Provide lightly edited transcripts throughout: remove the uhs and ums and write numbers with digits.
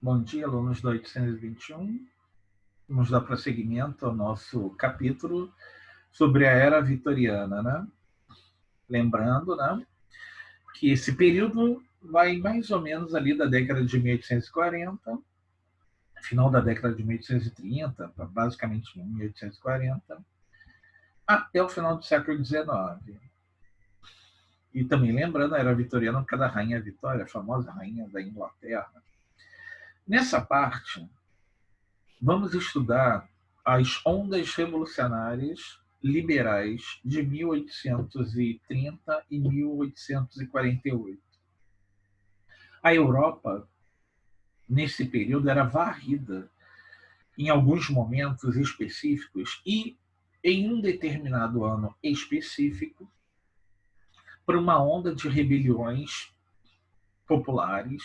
Bom dia, alunos do 821. Vamos dar prosseguimento ao nosso capítulo sobre a Era Vitoriana, né? Lembrando, né, que esse período vai mais ou menos ali da década de 1840, final da década de 1830, basicamente 1840, até o final do século XIX. E também lembrando, a Era Vitoriana por causa da Rainha Vitória, a famosa Rainha da Inglaterra. Nessa parte, vamos estudar as ondas revolucionárias liberais de 1830 e 1848. A Europa, nesse período, era varrida em alguns momentos específicos e em um determinado ano específico por uma onda de rebeliões populares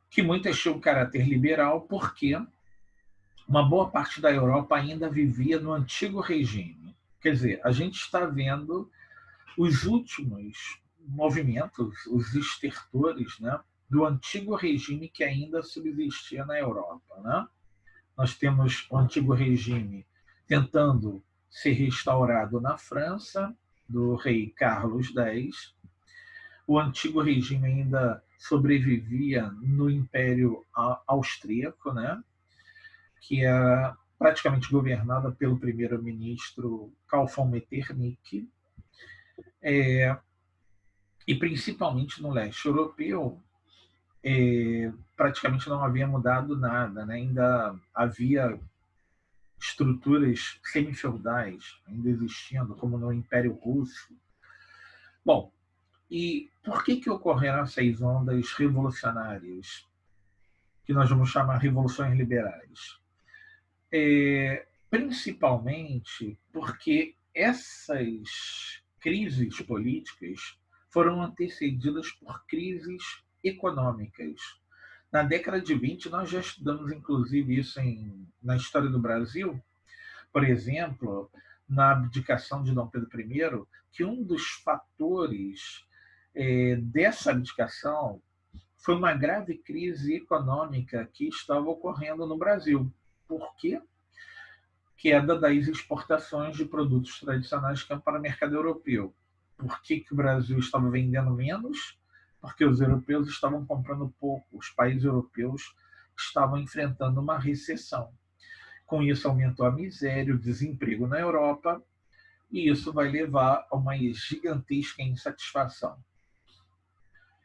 que muitas tinham caráter liberal porque uma boa parte da Europa ainda vivia no antigo regime. Quer dizer, a gente está vendo os últimos movimentos, os estertores, né, do antigo regime que ainda subsistia na Europa. Né? Nós temos o antigo regime tentando ser restaurado na França, do rei Carlos X. O antigo regime ainda sobrevivia no Império Austríaco, né? Que era praticamente governada pelo primeiro-ministro Karl von Metternich, e principalmente no leste europeu, praticamente não havia mudado nada, né? Ainda havia estruturas semi-feudais ainda existindo, como no Império Russo. Bom, e por que ocorreram essas ondas revolucionárias, que nós vamos chamar revoluções liberais? Principalmente porque essas crises políticas foram antecedidas por crises econômicas. Na década de 20, nós já estudamos, inclusive, isso na história do Brasil, por exemplo, na abdicação de Dom Pedro I, que um dos fatores dessa abdicação foi uma grave crise econômica que estava ocorrendo no Brasil. Por quê? Queda das exportações de produtos tradicionais que para o mercado europeu. Por que o Brasil estava vendendo menos? Porque os europeus estavam comprando pouco, os países europeus estavam enfrentando uma recessão. Com isso, aumentou a miséria, o desemprego na Europa, e isso vai levar a uma gigantesca insatisfação.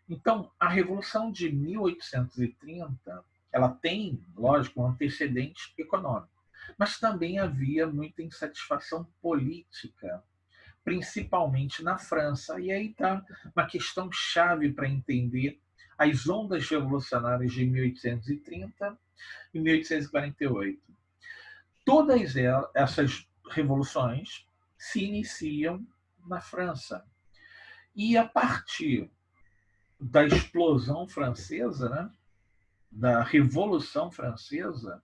Então, a Revolução de 1830, ela tem, lógico, um antecedente econômico, mas também havia muita insatisfação política, principalmente na França. E aí está uma questão chave para entender as ondas revolucionárias de 1830 e 1848. Todas essas revoluções se iniciam na França. E a partir da explosão francesa, né, da Revolução Francesa,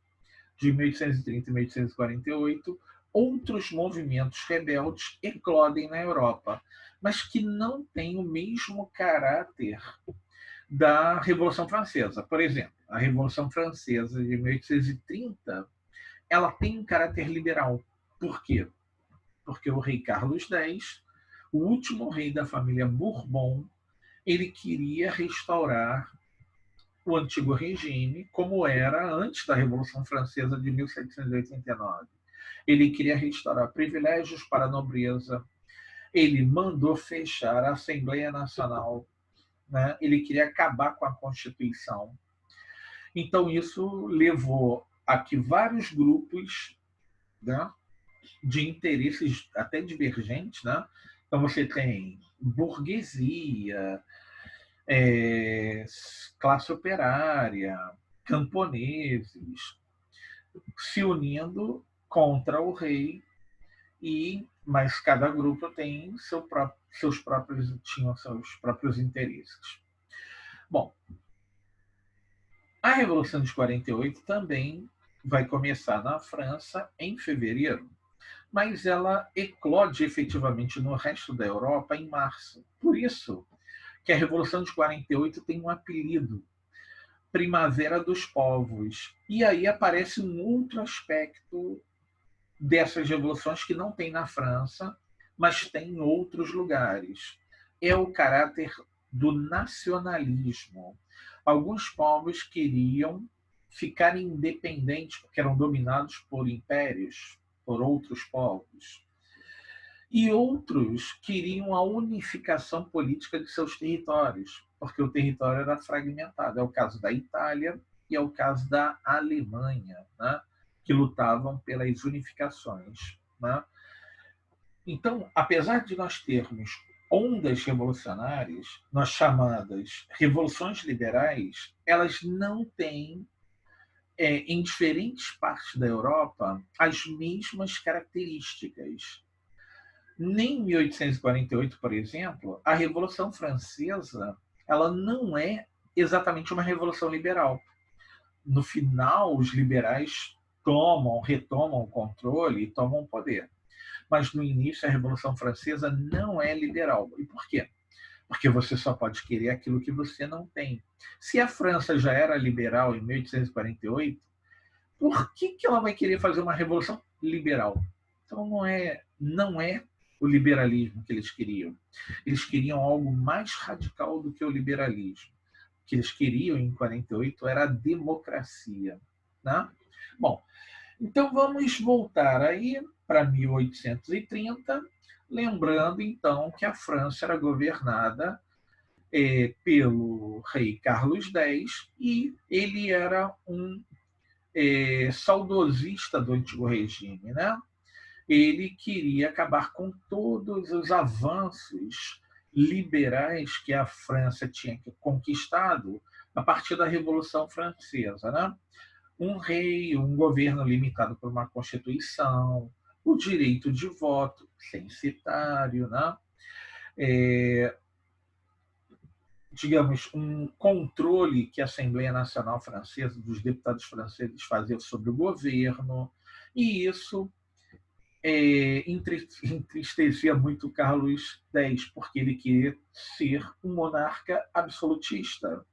de 1830 e 1848, outros movimentos rebeldes eclodem na Europa, mas que não têm o mesmo caráter da Revolução Francesa. Por exemplo, a Revolução Francesa de 1830, ela tem um caráter liberal. Por quê? Porque o rei Carlos X, o último rei da família Bourbon, ele queria restaurar o antigo regime como era antes da Revolução Francesa de 1789. Ele queria restaurar privilégios para a nobreza, ele mandou fechar a Assembleia Nacional, né? Ele queria acabar com a Constituição. Então, isso levou a que vários grupos, né, de interesses até divergentes, né? Então, você tem burguesia, classe operária, camponeses, se unindo contra o rei, mas cada grupo tem tinham seus próprios interesses. Bom, a Revolução de 48 também vai começar na França em fevereiro, mas ela eclode efetivamente no resto da Europa em março. Por isso que a Revolução de 48 tem um apelido, Primavera dos Povos. E aí aparece um outro aspecto dessas revoluções que não tem na França, mas tem em outros lugares. É o caráter do nacionalismo. Alguns povos queriam ficar independentes porque eram dominados por impérios, por outros povos. E outros queriam a unificação política de seus territórios, porque o território era fragmentado. É o caso da Itália e é o caso da Alemanha, né? Que lutavam pelas unificações. Né? Então, apesar de nós termos ondas revolucionárias, nós chamadas revoluções liberais, elas não têm, em diferentes partes da Europa, as mesmas características. Nem em 1848, por exemplo, a Revolução Francesa ela não é exatamente uma revolução liberal. No final, os liberais retomam o controle e tomam o poder. Mas no início, a Revolução Francesa não é liberal. E por quê? Porque você só pode querer aquilo que você não tem. Se a França já era liberal em 1848, por que ela vai querer fazer uma revolução liberal? Então não é o liberalismo que eles queriam. Eles queriam algo mais radical do que o liberalismo. O que eles queriam em 48 era a democracia. Né? Bom, então vamos voltar aí para 1830, lembrando então que a França era governada pelo rei Carlos X e ele era um saudosista do antigo regime, né? Ele queria acabar com todos os avanços liberais que a França tinha conquistado a partir da Revolução Francesa, né? Um rei, um governo limitado por uma constituição, o direito de voto censitário, né? É, digamos, um controle que a Assembleia Nacional Francesa, dos deputados franceses, fazia sobre o governo, e isso entristecia muito Carlos X, porque ele queria ser um monarca absolutista.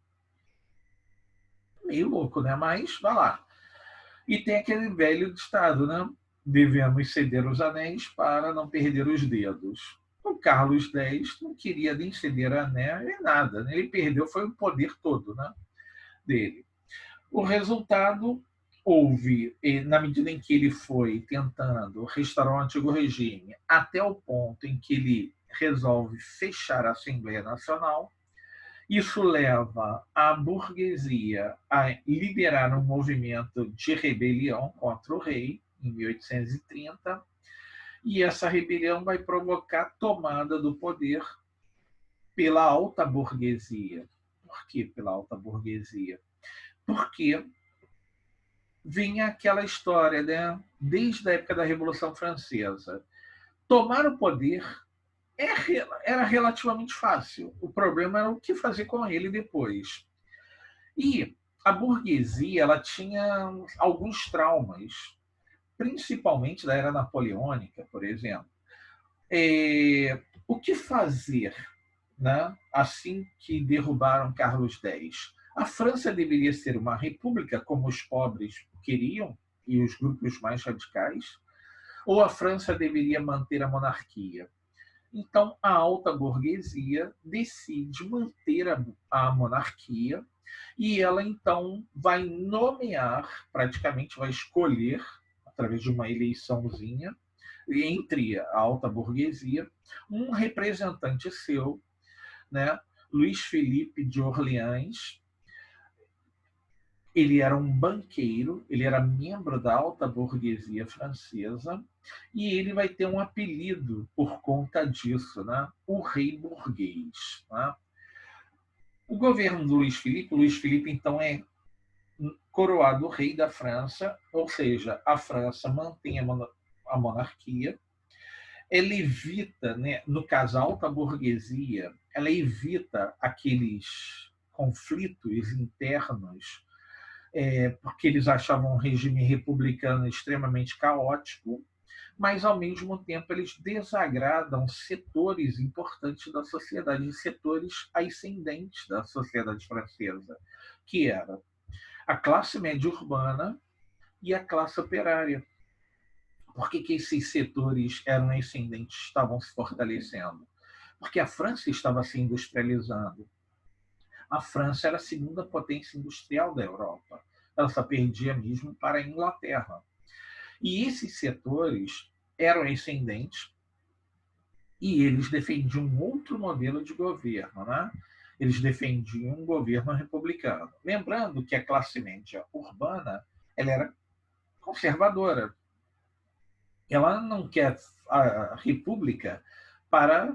Meio louco, né? Mas vai lá. E tem aquele velho ditado, né? Devemos ceder os anéis para não perder os dedos. O Carlos X não queria nem ceder anel nem nada. Né? Ele perdeu foi o poder todo, né, dele. O resultado houve, na medida em que ele foi tentando restaurar o antigo regime, até o ponto em que ele resolve fechar a Assembleia Nacional. Isso leva a burguesia a liderar um movimento de rebelião contra o rei, em 1830, e essa rebelião vai provocar a tomada do poder pela alta burguesia. Por que pela alta burguesia? Porque vinha aquela história, né? Desde a época da Revolução Francesa. Tomar o poder era relativamente fácil. O problema era o que fazer com ele depois. E a burguesia ela tinha alguns traumas, principalmente da era napoleônica, por exemplo. O que fazer, né, assim que derrubaram Carlos X? A França deveria ser uma república, como os pobres queriam, e os grupos mais radicais, ou a França deveria manter a monarquia? Então, a alta burguesia decide manter a monarquia e ela, então, vai nomear, praticamente vai escolher, através de uma eleiçãozinha, entre a alta burguesia, um representante seu, né, Luís Felipe de Orleans. Ele era um banqueiro, ele era membro da alta burguesia francesa, e ele vai ter um apelido por conta disso, né? O rei burguês. Né? O governo do Luís Felipe então é coroado rei da França, ou seja, a França mantém a monarquia, ela evita, né, no caso a alta burguesia, ela evita aqueles conflitos internos porque eles achavam um regime republicano extremamente caótico, mas, ao mesmo tempo, eles desagradam setores importantes da sociedade, setores ascendentes da sociedade francesa, que era a classe média urbana e a classe operária. Por que esses setores eram ascendentes, estavam se fortalecendo? Porque a França estava se industrializando. A França era a segunda potência industrial da Europa. Ela só perdia mesmo para a Inglaterra. E esses setores eram ascendentes e eles defendiam um outro modelo de governo, né? Eles defendiam um governo republicano. Lembrando que a classe média urbana ela era conservadora. Ela não quer a república para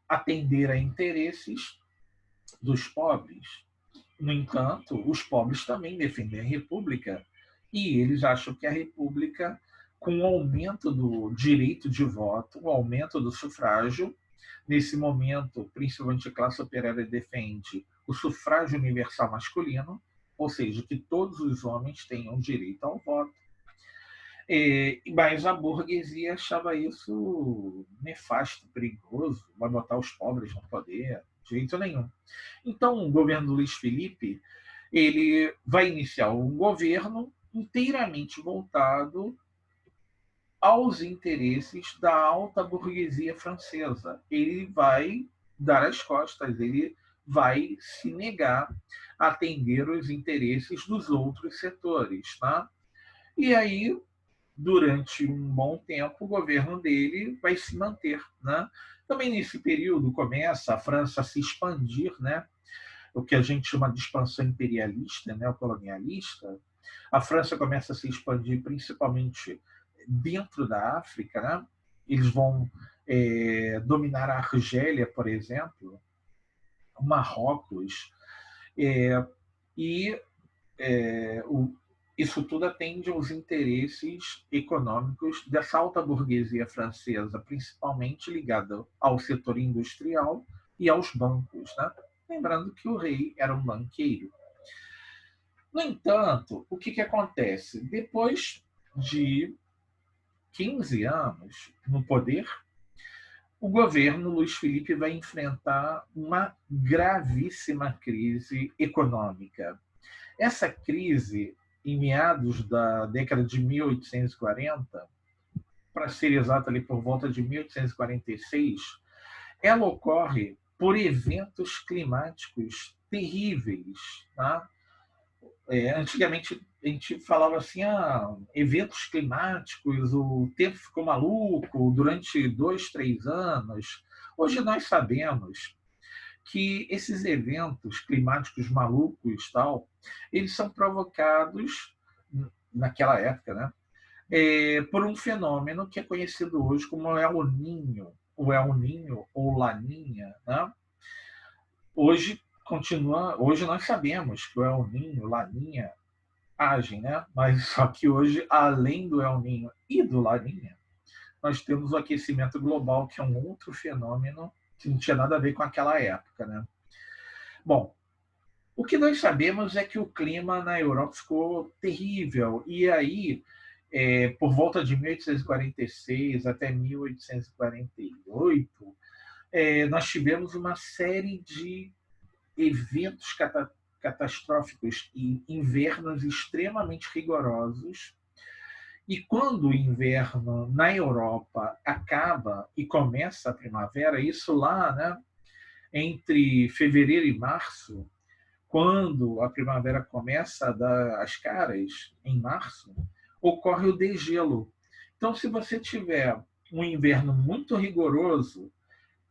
atender a interesses dos pobres. No entanto, os pobres também defendem a república e eles acham que a república, com o aumento do direito de voto, o aumento do sufrágio, nesse momento, principalmente a classe operária defende o sufrágio universal masculino, ou seja, que todos os homens tenham direito ao voto. Mas a burguesia achava isso nefasto, perigoso, vai botar os pobres no poder, de jeito nenhum. Então, o governo do Luiz Felipe ele vai iniciar um governo inteiramente voltado aos interesses da alta burguesia francesa. Ele vai dar as costas, ele vai se negar a atender os interesses dos outros setores. Tá? E aí, durante um bom tempo, o governo dele vai se manter. Né? Também nesse período começa a França a se expandir, né? O que a gente chama de expansão imperialista, neocolonialista. A França começa a se expandir principalmente dentro da África. Né? Eles vão dominar a Argélia, por exemplo, o Marrocos, e isso tudo atende aos interesses econômicos dessa alta burguesia francesa, principalmente ligada ao setor industrial e aos bancos. Né? Lembrando que o rei era um banqueiro. No entanto, o que acontece? Depois de 15 anos no poder, o governo Luiz Felipe vai enfrentar uma gravíssima crise econômica. Essa crise, em meados da década de 1840, para ser exato, ali por volta de 1846, ela ocorre por eventos climáticos terríveis. Tá? Antigamente a gente falava assim, eventos climáticos, o tempo ficou maluco durante 2, 3 anos. Hoje nós sabemos que esses eventos climáticos malucos tal, eles são provocados naquela época, né, por um fenômeno que é conhecido hoje como El Ninho, o El Ninho ou Laninha, né? Hoje nós sabemos que o El Ninho, Laninha agem, né? Mas só que hoje, além do El Ninho e do Laninha, nós temos o aquecimento global, que é um outro fenômeno que não tinha nada a ver com aquela época, né? Bom, o que nós sabemos é que o clima na Europa ficou terrível. E aí, por volta de 1846 até 1848, nós tivemos uma série de eventos catastróficos e invernos extremamente rigorosos. E quando o inverno na Europa acaba e começa a primavera, isso lá, né, entre fevereiro e março, quando a primavera começa a dar as caras, em março, ocorre o degelo. Então, se você tiver um inverno muito rigoroso,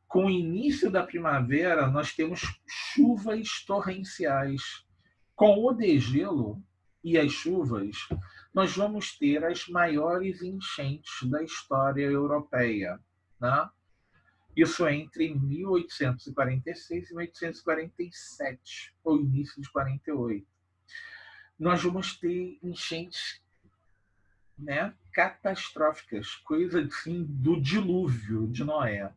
com o início da primavera, nós temos chuvas torrenciais. Com o degelo e as chuvas, nós vamos ter as maiores enchentes da história europeia. Né? Isso entre 1846 e 1847, ou início de 48. Nós vamos ter enchentes, né, catastróficas, coisa assim, do dilúvio de Noé.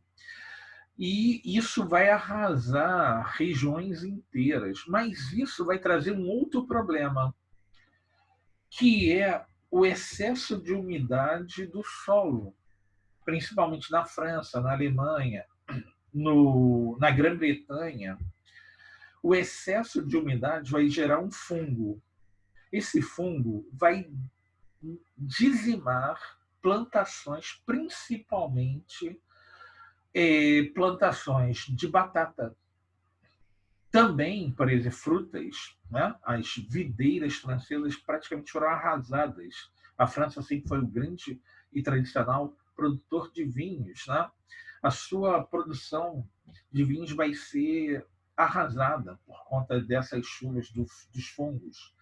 E isso vai arrasar regiões inteiras. Mas isso vai trazer um outro problema, que é o excesso de umidade do solo, principalmente na França, na Alemanha, na Grã-Bretanha. O excesso de umidade vai gerar um fungo. esse fungo vai dizimar plantações, principalmente plantações de batata. Também, por exemplo, frutas, né? As videiras francesas praticamente foram arrasadas. A França sempre foi um grande e tradicional produtor de vinhos, né? A sua produção de vinhos vai ser arrasada por conta dessas chuvas dos fungos.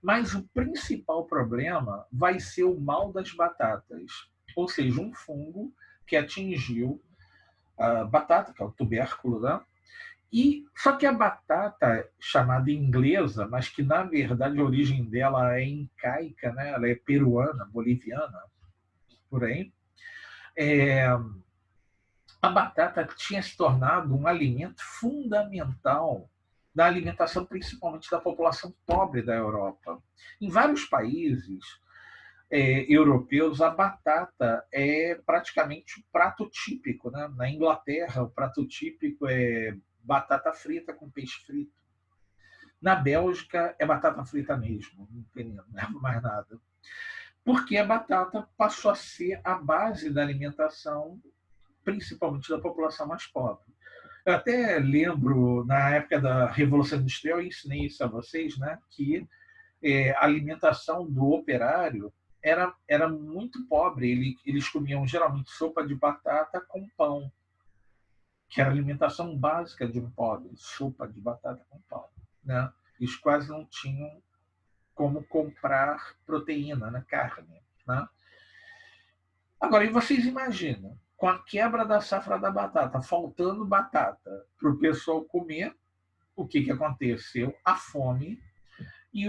Mas o principal problema vai ser o mal das batatas, ou seja, um fungo que atingiu a batata, que é o tubérculo, né? E só que a batata chamada inglesa, mas que na verdade a origem dela é incaica, né? Ela é peruana, boliviana, por aí. É, a batata tinha se tornado um alimento fundamental da alimentação, principalmente da população pobre da Europa. Em vários países europeus, a batata é praticamente o prato típico. Né? Na Inglaterra, o prato típico é batata frita com peixe frito. Na Bélgica, é batata frita mesmo, não tem mais nada. Porque a batata passou a ser a base da alimentação, principalmente da população mais pobre. Eu até lembro, na época da Revolução Industrial, eu ensinei isso a vocês, né, que a alimentação do operário era muito pobre. Eles comiam geralmente sopa de batata com pão, que era a alimentação básica de um pobre, sopa de batata com pão. Né? Eles quase não tinham como comprar proteína, né? Carne. Né? Agora, e vocês imaginam, com a quebra da safra da batata, faltando batata para o pessoal comer, o que aconteceu? A fome e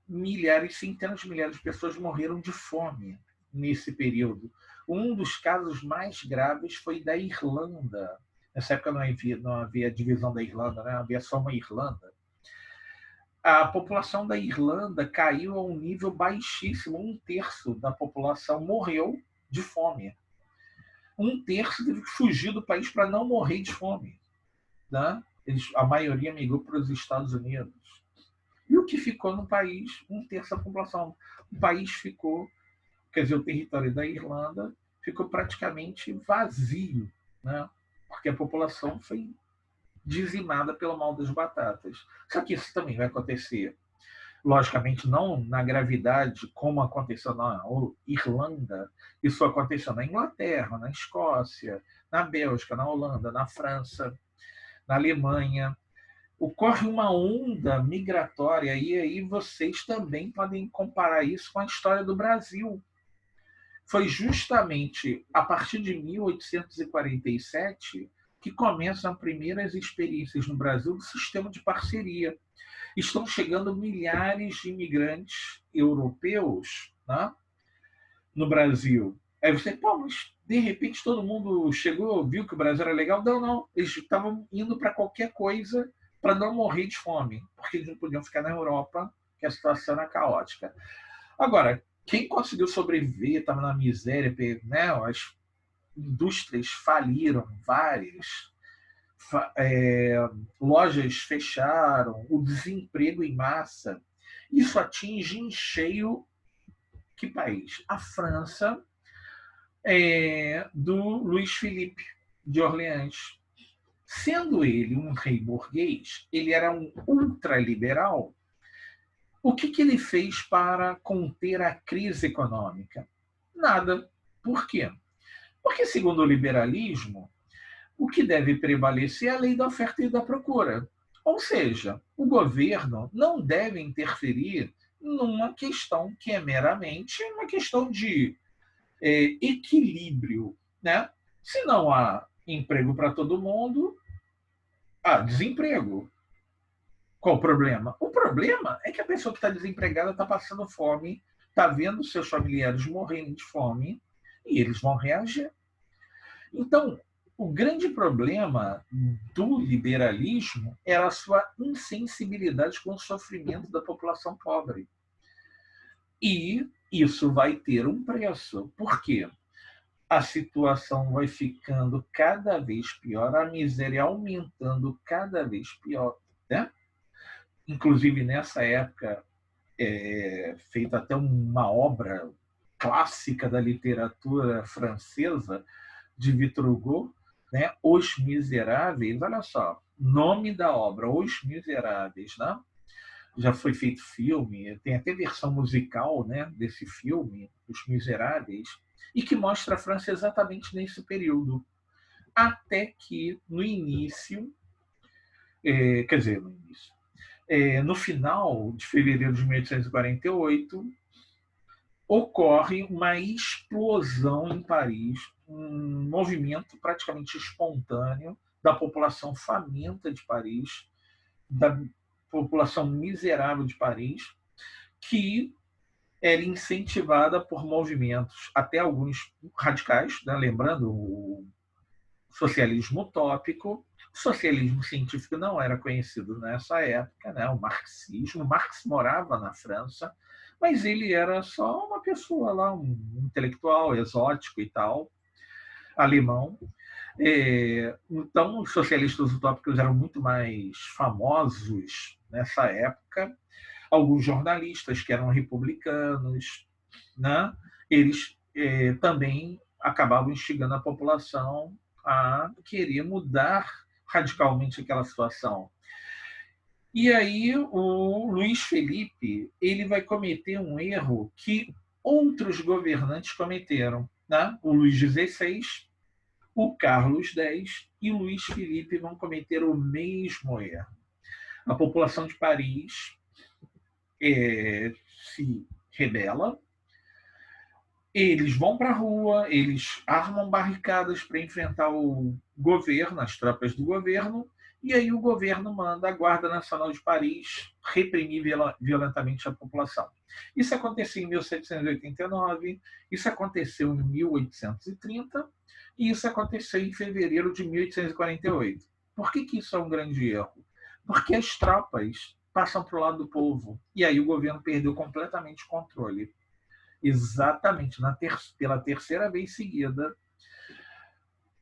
milhares, centenas de milhares de pessoas morreram de fome nesse período. Um dos casos mais graves foi da Irlanda. Nessa época não havia divisão da Irlanda, né? Havia só uma Irlanda. A população da Irlanda caiu a um nível baixíssimo. Um terço da população morreu de fome. Um terço teve que fugir do país para não morrer de fome. Né? A maioria migrou para os Estados Unidos. E o que ficou no país? Um terço da população. O país ficou, quer dizer, o território da Irlanda ficou praticamente vazio, né? Porque a população foi dizimada pelo mal das batatas. Só que isso também vai acontecer, logicamente, não na gravidade como aconteceu na Irlanda, isso aconteceu na Inglaterra, na Escócia, na Bélgica, na Holanda, na França, na Alemanha. Ocorre uma onda migratória e aí vocês também podem comparar isso com a história do Brasil. Foi justamente a partir de 1847 que começam as primeiras experiências no Brasil do sistema de parceria. Estão chegando milhares de imigrantes europeus, né, no Brasil. Aí você, pô, mas de repente todo mundo chegou, viu que o Brasil era legal? Não, não. Eles estavam indo para qualquer coisa para não morrer de fome, porque eles não podiam ficar na Europa, que a situação era caótica. Agora, quem conseguiu sobreviver, estava na miséria, né, as indústrias faliram, várias, lojas fecharam, o desemprego em massa. Isso atinge em cheio que país? A França, do Luís Filipe de Orleans. Sendo ele um rei burguês, ele era um ultraliberal. O que ele fez para conter a crise econômica? Nada. Por quê? Porque, segundo o liberalismo, o que deve prevalecer é a lei da oferta e da procura. Ou seja, o governo não deve interferir numa questão que é meramente uma questão de equilíbrio. Né? Se não há emprego para todo mundo, há desemprego. Qual o problema? O problema é que a pessoa que está desempregada está passando fome, está vendo seus familiares morrendo de fome e eles vão reagir. Então, o grande problema do liberalismo era a sua insensibilidade com o sofrimento da população pobre. E isso vai ter um preço. Por quê? A situação vai ficando cada vez pior, a miséria aumentando cada vez pior. Né? Inclusive, nessa época, feita até uma obra clássica da literatura francesa, de Victor Hugo, né? Os Miseráveis, olha só, nome da obra, Os Miseráveis, né? Já foi feito filme, tem até versão musical, né, desse filme, Os Miseráveis, e que mostra a França exatamente nesse período. Até que, no início, quer dizer, no início, no final de fevereiro de 1848, ocorre uma explosão em Paris, um movimento praticamente espontâneo da população faminta de Paris, da população miserável de Paris, que era incentivada por movimentos, até alguns radicais, né? Lembrando o socialismo utópico. O socialismo científico não era conhecido nessa época, né? O marxismo. Marx morava na França, mas ele era só uma pessoa lá, um intelectual exótico e tal, alemão. Então, os socialistas utópicos eram muito mais famosos nessa época. Alguns jornalistas que eram republicanos, né? Eles também acabavam instigando a população a querer mudar radicalmente aquela situação. E aí o Luiz Felipe ele vai cometer um erro que outros governantes cometeram. Né? O Luís XVI, o Carlos X e o Luiz Felipe vão cometer o mesmo erro. A população de Paris se rebela, eles vão para a rua, eles armam barricadas para enfrentar o governo, as tropas do governo, e aí o governo manda a Guarda Nacional de Paris reprimir violentamente a população. Isso aconteceu em 1789, isso aconteceu em 1830 e isso aconteceu em fevereiro de 1848. Por que isso é um grande erro? Porque as tropas passam para o lado do povo e aí o governo perdeu completamente o controle. Exatamente, pela terceira vez seguida,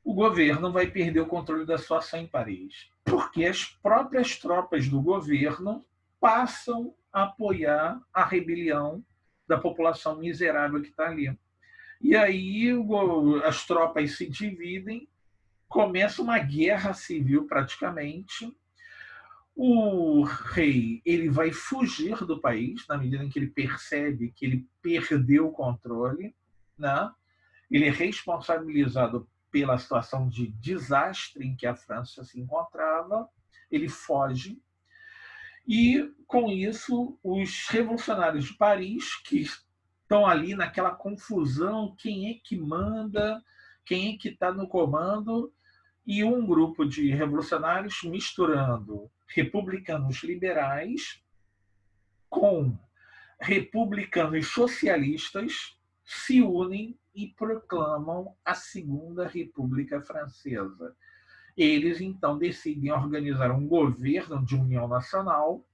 o governo vai perder o controle da situação em Paris, porque as próprias tropas do governo passam a apoiar a rebelião da população miserável que está ali. E aí as tropas se dividem, começa uma guerra civil praticamente. O rei ele vai fugir do país na medida em que ele percebe que ele perdeu o controle, né? Ele é responsabilizado pela situação de desastre em que a França se encontrava, ele foge e com isso os revolucionários de Paris que estão ali naquela confusão, quem é que manda, quem é que está no comando, e um grupo de revolucionários misturando republicanos liberais com republicanos socialistas se unem e proclamam a Segunda República Francesa. Eles então decidem organizar um governo de união nacional,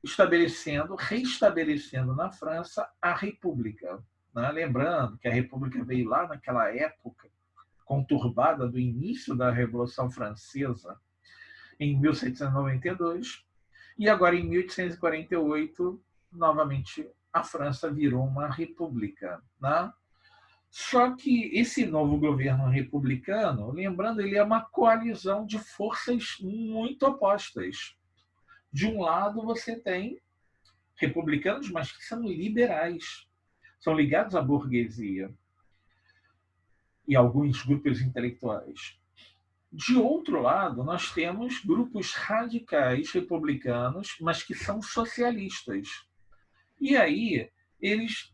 restabelecendo na França a República. Né? Lembrando que a República veio lá naquela época conturbada do início da Revolução Francesa, em 1792, e agora em 1848, novamente, a França virou uma república. Né? Só que esse novo governo republicano, lembrando, ele é uma coalizão de forças muito opostas. De um lado, você tem republicanos, mas que são liberais, são ligados à burguesia e alguns grupos intelectuais. De outro lado, nós temos grupos radicais republicanos, mas que são socialistas. E aí, eles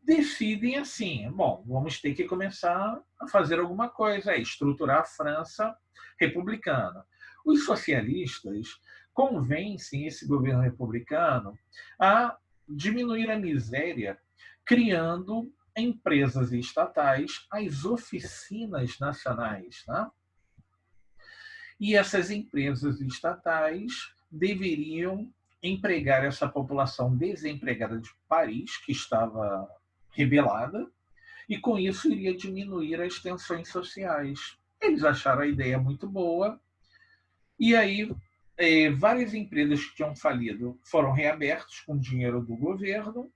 decidem assim: bom, vamos ter que começar a fazer alguma coisa, estruturar a França republicana. Os socialistas convencem esse governo republicano a diminuir a miséria, criando empresas estatais, as oficinas nacionais, né? E essas empresas estatais deveriam empregar essa população desempregada de Paris, que estava rebelada, e com isso iria diminuir as tensões sociais. Eles acharam a ideia muito boa, e aí várias empresas que tinham falido foram reabertas com dinheiro do governo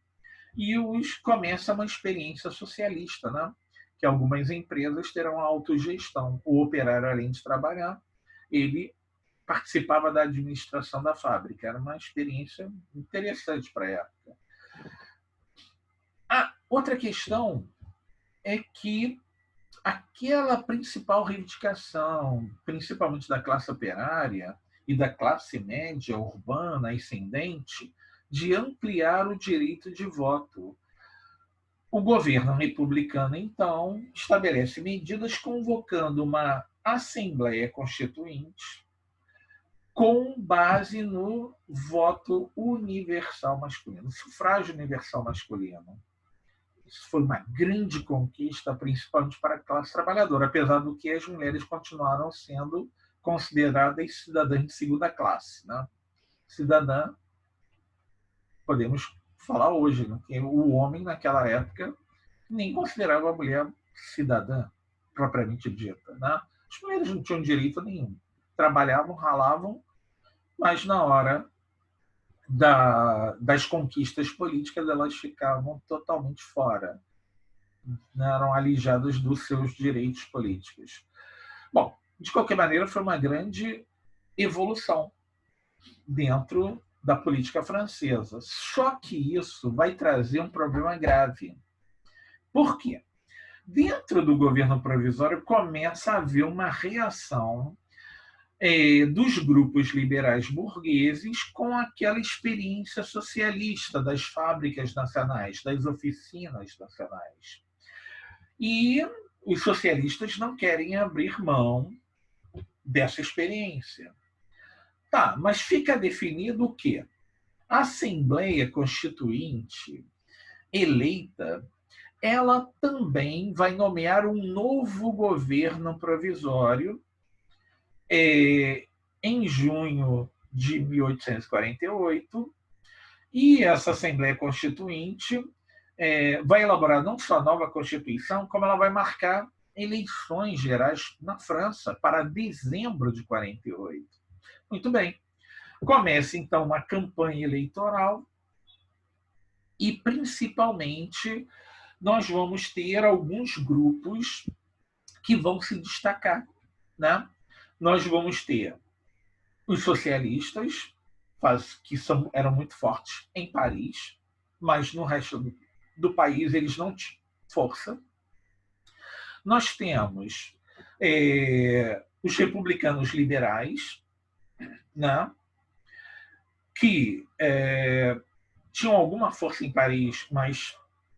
e começa uma experiência socialista, né? Que algumas empresas terão autogestão. O operário, além de trabalhar, ele participava da administração da fábrica. Era uma experiência interessante para a época. A outra questão é que aquela principal reivindicação, principalmente da classe operária e da classe média urbana ascendente, de ampliar o direito de voto. O governo republicano, então, estabelece medidas convocando uma Assembleia Constituinte com base no voto universal masculino, sufrágio universal masculino. Isso foi uma grande conquista, principalmente para a classe trabalhadora, apesar do que as mulheres continuaram sendo consideradas cidadãs de segunda classe. Né? Cidadã, podemos falar hoje, né? Que o homem, naquela época, nem considerava a mulher cidadã, propriamente dita. Né? As mulheres não tinham direito nenhum. Trabalhavam, ralavam, mas na hora das conquistas políticas elas ficavam totalmente fora, né? Eram alijadas dos seus direitos políticos. Bom, de qualquer maneira, foi uma grande evolução dentro da política francesa. Só que isso vai trazer um problema grave. Por quê? Dentro do governo provisório começa a haver uma reação dos grupos liberais burgueses com aquela experiência socialista das fábricas nacionais, das oficinas nacionais. E os socialistas não querem abrir mão dessa experiência. Tá, mas fica definido o quê? A Assembleia Constituinte eleita, ela também vai nomear um novo governo provisório em junho de 1848, e essa Assembleia Constituinte vai elaborar não só a nova Constituição, como ela vai marcar eleições gerais na França para dezembro de 48. Muito bem. Começa, então, uma campanha eleitoral e, principalmente, nós vamos ter alguns grupos que vão se destacar. Né? Nós vamos ter os socialistas, que eram muito fortes em Paris, mas no resto do país eles não tinham força. Nós temos os republicanos liberais, né, que tinham alguma força em Paris, mas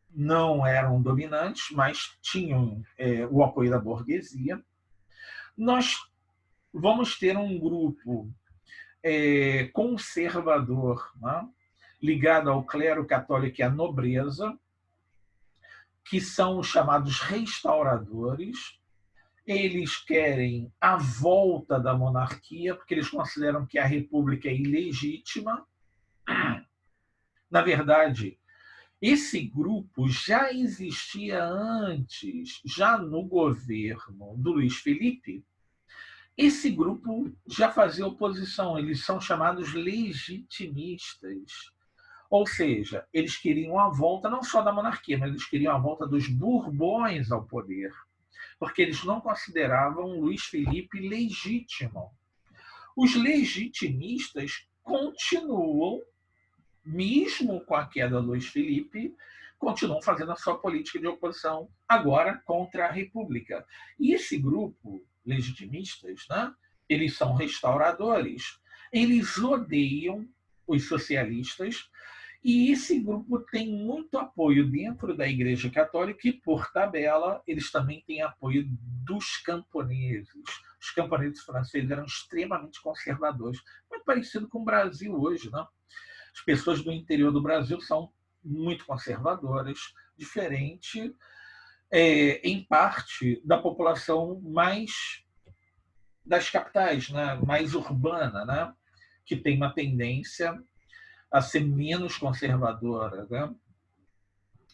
não eram dominantes, mas tinham o apoio da burguesia. Nós vamos ter um grupo conservador, né, ligado ao clero católico e à nobreza, que são os chamados restauradores. Eles querem a volta da monarquia, porque eles consideram que a república é ilegítima. Na verdade, esse grupo já existia antes, já no governo do Luiz Felipe. Esse grupo já fazia oposição, eles são chamados legitimistas. Ou seja, eles queriam a volta não só da monarquia, mas eles queriam a volta dos Bourbons ao poder, porque eles não consideravam Luiz Felipe legítimo. Os legitimistas continuam, mesmo com a queda do Luiz Felipe, continuam fazendo a sua política de oposição, agora contra a República. E esse grupo, legitimistas, né, eles são restauradores, eles odeiam os socialistas, e esse grupo tem muito apoio dentro da Igreja Católica e, por tabela, eles também têm apoio dos camponeses. Os camponeses franceses eram extremamente conservadores, muito parecido com o Brasil hoje. Né? As pessoas do interior do Brasil são muito conservadoras, diferente, em parte, da população mais das capitais, né? Mais urbana, né? Que tem uma tendência a ser menos conservadora. Né?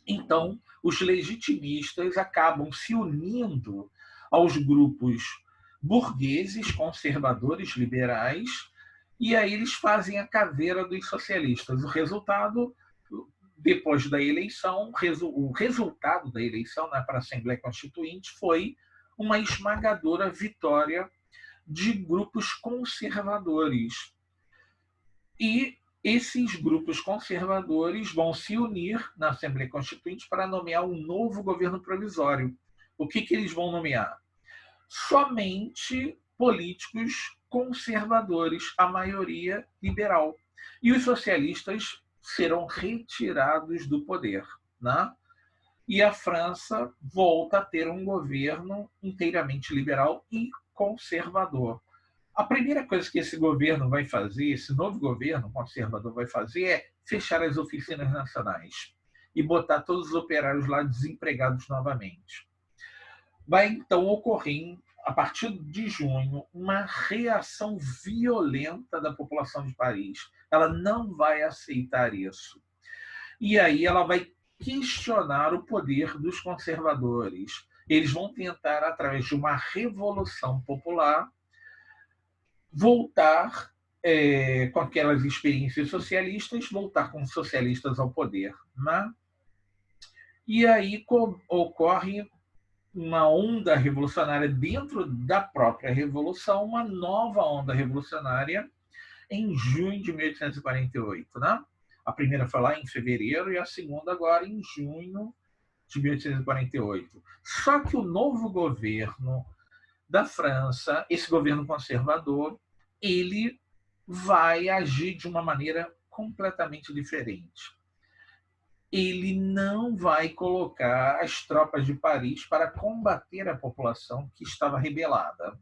Então, os legitimistas acabam se unindo aos grupos burgueses, conservadores, liberais, E aí eles fazem a caveira dos socialistas. O resultado, depois da eleição, o resultado da eleição, né, para a Assembleia Constituinte foi uma esmagadora vitória de grupos conservadores. E esses grupos conservadores vão se unir na Assembleia Constituinte para nomear um novo governo provisório. O que eles vão nomear? Somente políticos conservadores, a maioria liberal. E os socialistas serão retirados do poder. Né? E a França volta a ter um governo inteiramente liberal e conservador. A primeira coisa que esse governo vai fazer, esse novo governo conservador vai fazer, é fechar as oficinas nacionais e botar todos os operários lá desempregados novamente. Vai então ocorrer, a partir de junho, uma reação violenta da população de Paris. Ela não vai aceitar isso. E aí ela vai questionar o poder dos conservadores. Eles vão tentar, através de uma revolução popular, voltar com aquelas experiências socialistas, voltar com os socialistas ao poder. Né? E aí ocorre uma onda revolucionária dentro da própria Revolução, uma nova onda revolucionária em junho de 1848. Né? A primeira foi lá em fevereiro e a segunda agora em junho de 1848. Só que o novo governo da França, esse governo conservador, ele vai agir de uma maneira completamente diferente. Ele não vai colocar as tropas de Paris para combater a população que estava rebelada.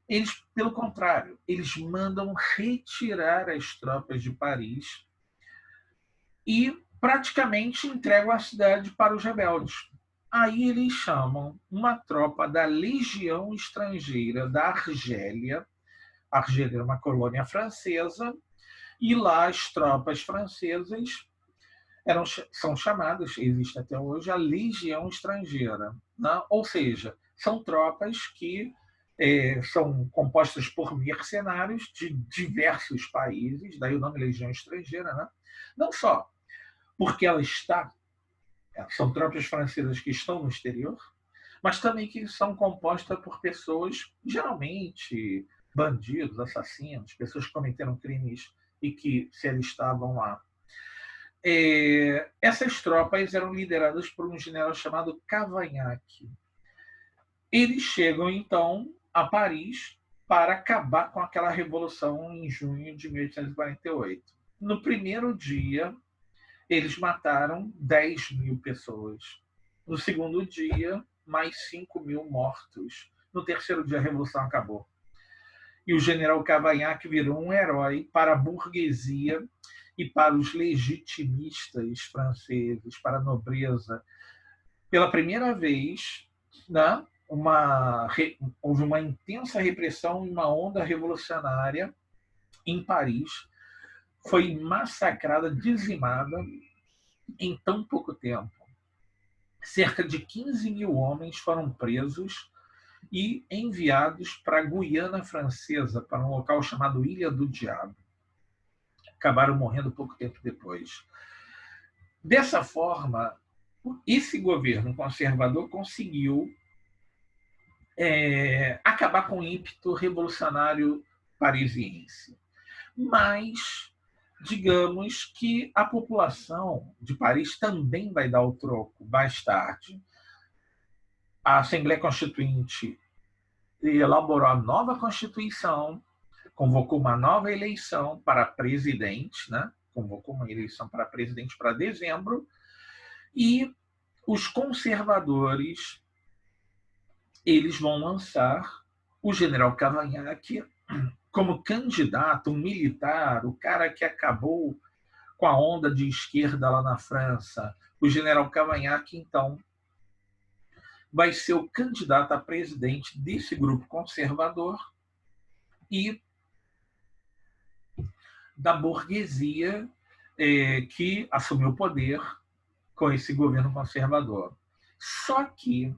Eles, pelo contrário, eles mandam retirar as tropas de Paris e praticamente entregam a cidade para os rebeldes. Aí eles chamam uma tropa da Legião Estrangeira da Argélia. A Argélia era uma colônia francesa, e lá as tropas francesas são chamadas, existe até hoje, a Legião Estrangeira. Né? Ou seja, são tropas que são compostas por mercenários de diversos países, daí o nome Legião Estrangeira. Né? Não só porque são tropas francesas que estão no exterior, mas também que são compostas por pessoas, geralmente bandidos, assassinos, pessoas que cometeram crimes e que se alistavam lá. Essas tropas eram lideradas por um general chamado Cavaignac. Eles chegam, então, a Paris para acabar com aquela revolução em junho de 1848. No primeiro dia, eles mataram 10.000 pessoas. No segundo dia, mais 5.000 mortos. No terceiro dia, a revolução acabou. E o general Cavaignac virou um herói para a burguesia e para os legitimistas franceses, para a nobreza. Pela primeira vez, né, houve uma intensa repressão e uma onda revolucionária em Paris. Foi massacrada, dizimada em tão pouco tempo. Cerca de 15.000 homens foram presos e enviados para a Guiana Francesa, para um local chamado Ilha do Diabo. Acabaram morrendo pouco tempo depois. Dessa forma, esse governo conservador conseguiu acabar com o ímpeto revolucionário parisiense. Mas, digamos que a população de Paris também vai dar o troco mais tarde. A Assembleia Constituinte elaborou a nova Constituição, convocou uma nova eleição para presidente, né? Convocou uma eleição para presidente para dezembro, e os conservadores eles vão lançar o general Cavaignac como candidato, um militar, o cara que acabou com a onda de esquerda lá na França. O general Cavaignac, então, vai ser o candidato a presidente desse grupo conservador e da burguesia que assumiu o poder com esse governo conservador. Só que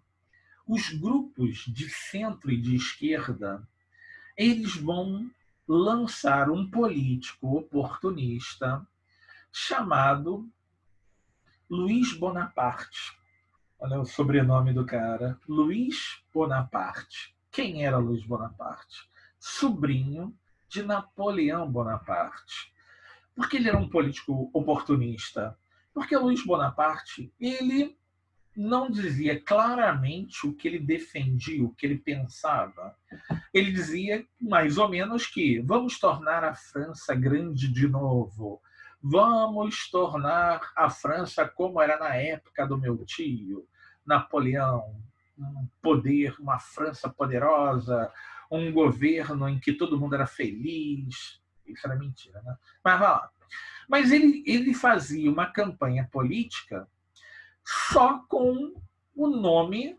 os grupos de centro e de esquerda, eles vão lançar um político oportunista chamado Luiz Bonaparte. Olha o sobrenome do cara, Luiz Bonaparte. Quem era Luiz Bonaparte? Sobrinho de Napoleão Bonaparte. Por que ele era um político oportunista? Porque Luiz Bonaparte, ele não dizia claramente o que ele defendia, o que ele pensava. Ele dizia mais ou menos que vamos tornar a França grande de novo, vamos tornar a França como era na época do meu tio, Napoleão, um poder, uma França poderosa, um governo em que todo mundo era feliz. Isso era mentira, né? Mas ele fazia uma campanha política só com o nome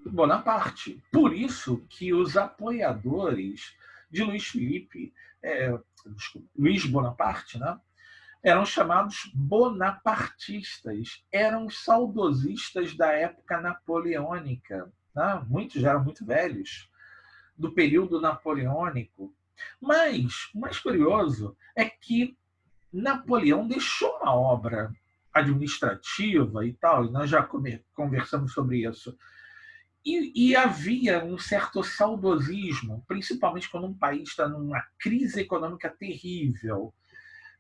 Bonaparte. Por isso que os apoiadores de Luiz Felipe, Luiz Bonaparte, né, eram chamados bonapartistas, eram saudosistas da época napoleônica. Né? Muitos já eram muito velhos, do período napoleônico. Mas o mais curioso é que Napoleão deixou uma obra administrativa e tal, e nós já conversamos sobre isso. E havia um certo saudosismo, principalmente quando um país está numa crise econômica terrível,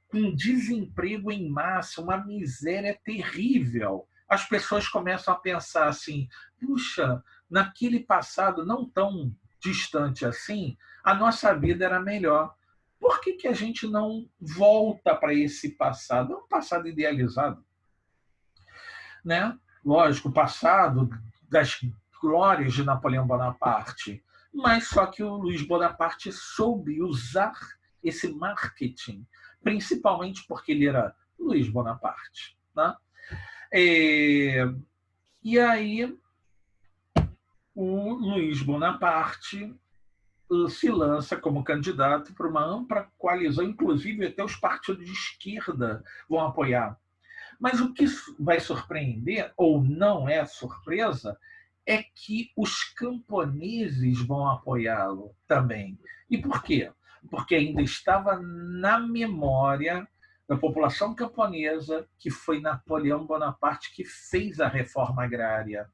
com desemprego em massa, uma miséria terrível. As pessoas começam a pensar assim: puxa, naquele passado não tão distante assim, a nossa vida era melhor. Por que a gente não volta para esse passado? É um passado idealizado, né? Lógico, o passado das glórias de Napoleão Bonaparte, mas só que o Luiz Bonaparte soube usar esse marketing, principalmente porque ele era Luiz Bonaparte, né? E aí o Luiz Bonaparte se lança como candidato para uma ampla coalizão, inclusive até os partidos de esquerda vão apoiar. Mas o que vai surpreender, ou não é surpresa, é que os camponeses vão apoiá-lo também. E por quê? Porque ainda estava na memória da população camponesa que foi Napoleão Bonaparte que fez a reforma agrária.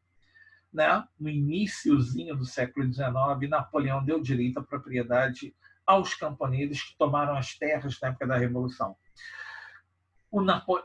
Né? No iníciozinho do século XIX, Napoleão deu direito à propriedade aos camponeses que tomaram as terras na época da Revolução.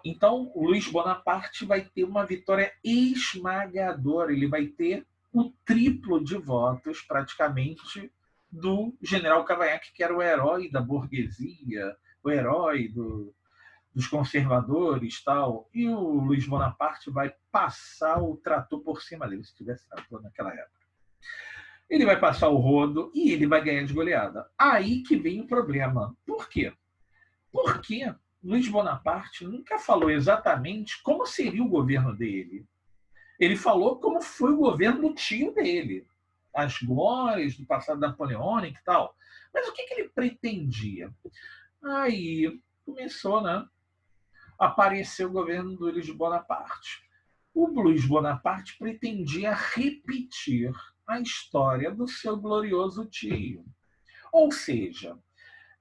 Então, o Luiz Bonaparte vai ter uma vitória esmagadora, ele vai ter o triplo de votos, praticamente, do general Cavaignac, que era o herói da burguesia, o herói dos conservadores tal. E o Luiz Bonaparte vai passar o trator por cima dele, se tivesse trator naquela época. Ele vai passar o rodo e ele vai ganhar de goleada. Aí que vem o problema. Por quê? Porque Luiz Bonaparte nunca falou exatamente como seria o governo dele. Ele falou como foi o governo do tio dele, as glórias do passado napoleônico e tal. Mas o que ele pretendia? Aí começou, né, a aparecer o governo do Luiz Bonaparte. O Luiz Bonaparte pretendia repetir a história do seu glorioso tio. Ou seja,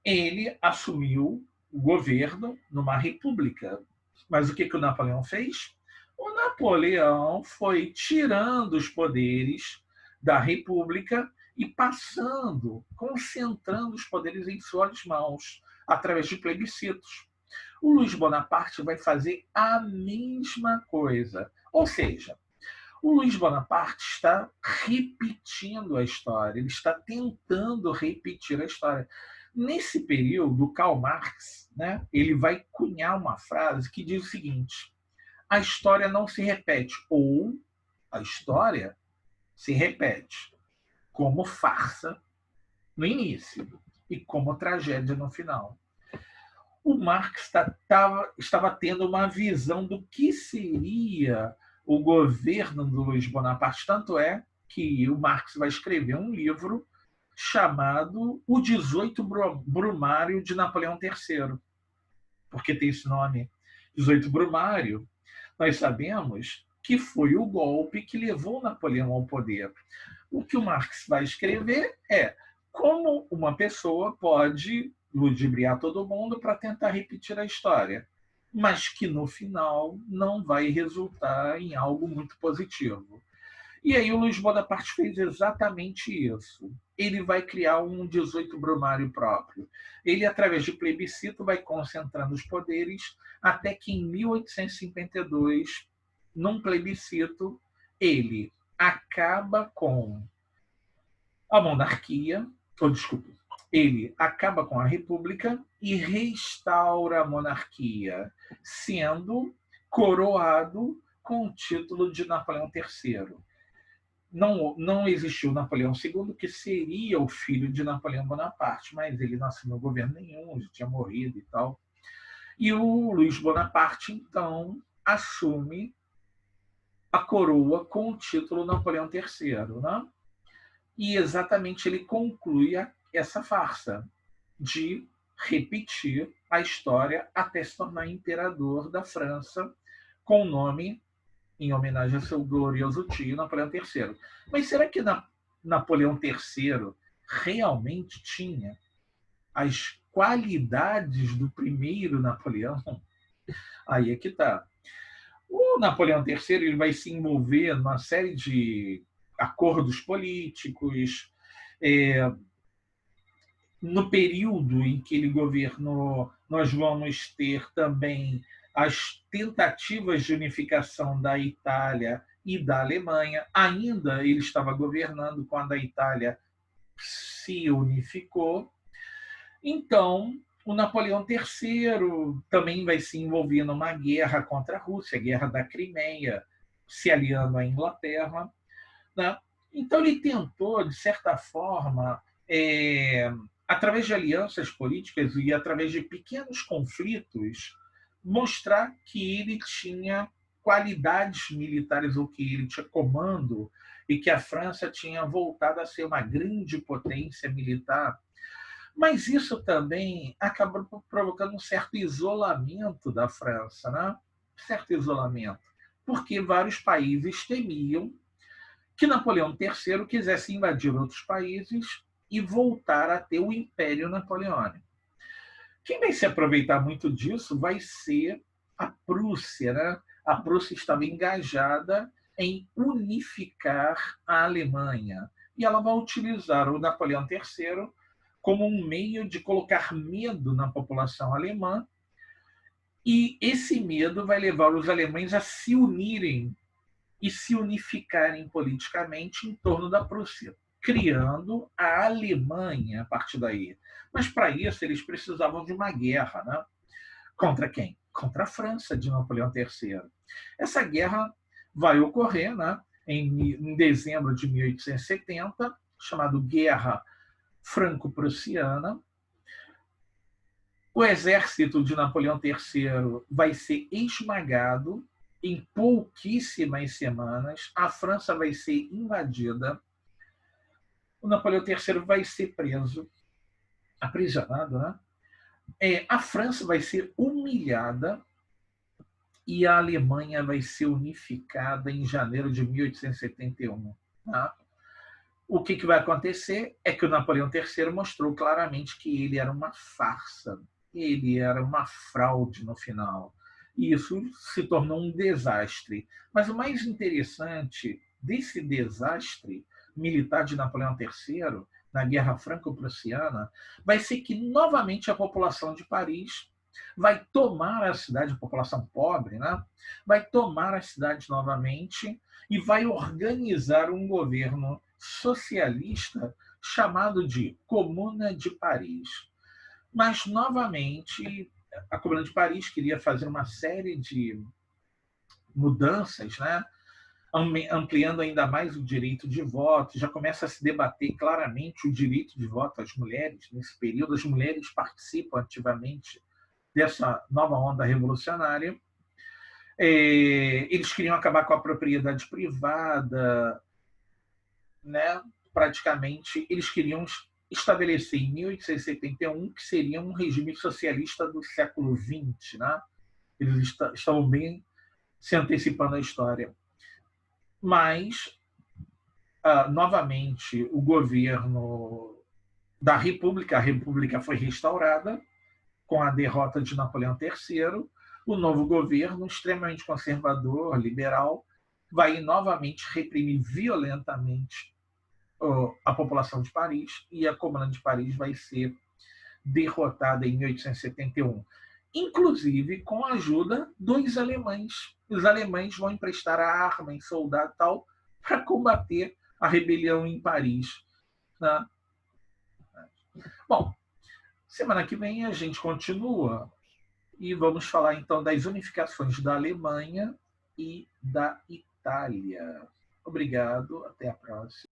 ele assumiu o governo numa república. Mas o que o Napoleão fez? O Napoleão foi tirando os poderes da república e passando, concentrando os poderes em suas mãos, através de plebiscitos. O Luiz Bonaparte vai fazer a mesma coisa. Ou seja, o Luiz Bonaparte está repetindo a história, ele está tentando repetir a história. Nesse período, Karl Marx, né, ele vai cunhar uma frase que diz o seguinte: a história não se repete, ou a história se repete como farsa no início e como tragédia no final. O Marx estava tendo uma visão do que seria o governo do Luiz Bonaparte. Tanto é que o Marx vai escrever um livro chamado O 18 Brumário de Napoleão III. Por que tem esse nome? 18 Brumário, nós sabemos que foi o golpe que levou Napoleão ao poder. O que o Marx vai escrever é como uma pessoa pode ludibriar todo mundo para tentar repetir a história, mas que no final não vai resultar em algo muito positivo. E aí o Luiz Bonaparte fez exatamente isso. Ele vai criar um 18 brumário próprio. Ele, através de plebiscito, vai concentrando os poderes até que em 1852, num plebiscito, ele acaba com a monarquia, ou desculpe, ele acaba com a república e restaura a monarquia, sendo coroado com o título de Napoleão III. Não existiu Napoleão II, que seria o filho de Napoleão Bonaparte, mas ele não assinou governo nenhum, já tinha morrido e tal. E o Luiz Bonaparte, então, assume a coroa com o título Napoleão III, né? E exatamente ele conclui essa farsa de repetir a história até se tornar imperador da França com o nome em homenagem ao seu glorioso tio Napoleão III. Mas será que Napoleão III realmente tinha as qualidades do primeiro Napoleão? Aí é que está. O Napoleão III ele vai se envolver numa série de acordos políticos. É, no período em que ele governou, nós vamos ter também as tentativas de unificação da Itália e da Alemanha. Ainda ele estava governando quando a Itália se unificou. Então, o Napoleão III também vai se envolver numa guerra contra a Rússia, a Guerra da Crimeia, se aliando à Inglaterra, né? Então, ele tentou, de certa forma, através de alianças políticas e através de pequenos conflitos, mostrar que ele tinha qualidades militares, ou que ele tinha comando, e que a França tinha voltado a ser uma grande potência militar. Mas isso também acabou provocando um certo isolamento da França, né? Certo isolamento, porque vários países temiam que Napoleão III quisesse invadir outros países e voltar a ter o Império Napoleônico. Quem vai se aproveitar muito disso vai ser a Prússia, né? A Prússia estava engajada em unificar a Alemanha e ela vai utilizar o Napoleão III como um meio de colocar medo na população alemã, e esse medo vai levar os alemães a se unirem e se unificarem politicamente em torno da Prússia, criando a Alemanha a partir daí. Mas para isso eles precisavam de uma guerra, né? Contra quem? Contra a França de Napoleão III. Essa guerra vai ocorrer, né, em dezembro de 1870, chamada Guerra Franco-Prussiana. O exército de Napoleão III vai ser esmagado em pouquíssimas semanas. A França vai ser invadida. O Napoleão III vai ser preso, aprisionado, né? A França vai ser humilhada e a Alemanha vai ser unificada em janeiro de 1871. Tá? O que vai acontecer é que o Napoleão III mostrou claramente que ele era uma farsa, ele era uma fraude no final. E isso se tornou um desastre. Mas o mais interessante desse desastre militar de Napoleão III, na Guerra Franco-Prussiana, vai ser que novamente a população de Paris vai tomar a cidade, a população pobre, né? Vai tomar a cidade novamente e vai organizar um governo socialista chamado de Comuna de Paris. Mas, novamente, a Comuna de Paris queria fazer uma série de mudanças, né? Ampliando ainda mais o direito de voto. Já começa a se debater claramente o direito de voto às mulheres. Nesse período, as mulheres participam ativamente dessa nova onda revolucionária. Eles queriam acabar com a propriedade privada, né? Praticamente, eles queriam estabelecer em 1871 que seria um regime socialista do século XX, né? Eles estavam bem se antecipando à história. Mas, novamente, o governo da República. A República foi restaurada com a derrota de Napoleão III. O novo governo, extremamente conservador, liberal, vai novamente reprimir violentamente a população de Paris, e a Comuna de Paris vai ser derrotada em 1871, inclusive com a ajuda dos alemães. Os alemães vão emprestar a arma e soldado tal para combater a rebelião em Paris, né? Bom, semana que vem a gente continua e vamos falar então das unificações da Alemanha e da Itália. Obrigado, até a próxima.